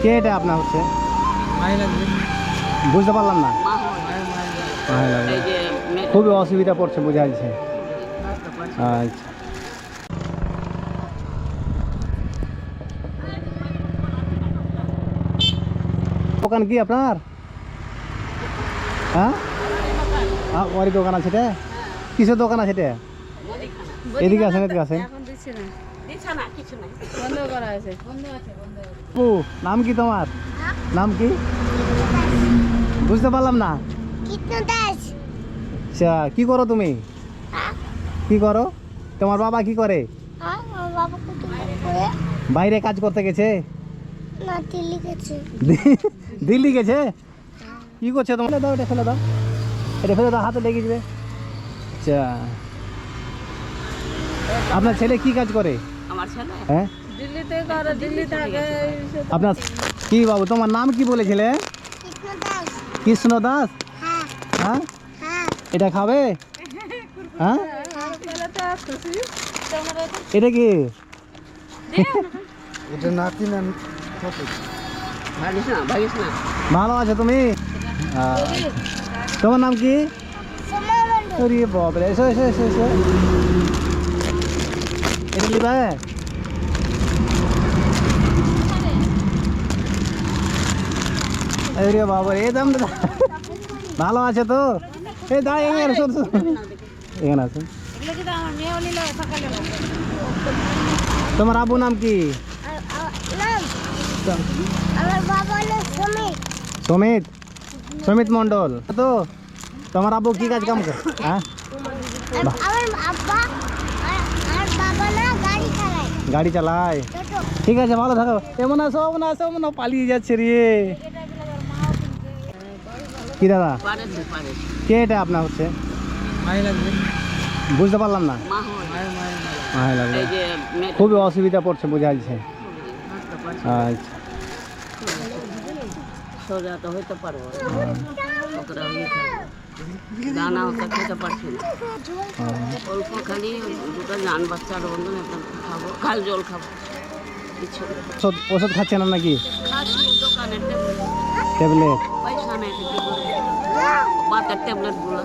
কে এটা আপনার হচ্ছে? বুঝতে পারলাম না। খুবই অসুবিধা পড়ছে বোঝা যাচ্ছে। আচ্ছা, দোকান কি আপনার? হ্যাঁ, ওরই দোকান আছে এটা? কিসের দোকান আছে এটা? এদিকে আসেন, এদিকে আসেন। নাম কি তোমার? নাম কি বুঝতে পারলাম না। আচ্ছা, কি করো তুমি? কি করো? তোমার বাবা কি করে? বাইরে কাজ করতে গেছে? দিল্লি গেছে। কি করছে তোমার? দাও, এটা ফেলে দাও, এটা ফেলে দাও, হাতে লেগে যাবে। আচ্ছা, আপনার ছেলে কি কাজ করে? আমার ছেলে হ্যাঁ, দিল্লিতে করে, দিল্লি থাকে। আপনার কি বাবু, তোমার নাম কি বলেছিলে? কৃষ্ণ দাস। হ্যাঁ, এটা খাবে? হ্যাঁ, এটা কি? এটা নাতি না? ভালো আছে তুমি? তোমার নাম কি? আরে বাপরে, এসো এসো এসো এসো, এটা নিবা? আরে বাবা, এই দাম ভালো আছে তো? এই দাঁড়া, এখানে এখানে আসুন। তোমার আব্বু নাম কি? সমিত, সমিত মন্ডল তো? তোমার আব্বু কি কাজ কাম করে? হ্যাঁ, গাড়ি চালায়। ঠিক আছে, ভালো থাকো। এমন আসো, এমন আসো, এমন পালিয়ে যাচ্ছে রে। কি দাদা, কে এটা আপনার হচ্ছে? বুঝতে পারলাম না। খুবই অসুবিধা পড়ছে বোঝা যাচ্ছে। আচ্ছা, সোজা তো হইতে পারবো দানা ওটা খেতে পারছি না, অল্প খালি দুটো জান বাচ্চার বন্ধু খাবো, খাল জল খাবো, কিছু ওষুধ খাচ্ছে না নাকি? দোকানের ট্যাবলেট, পয়সা নেই, বাতের ট্যাবলেট গুলো।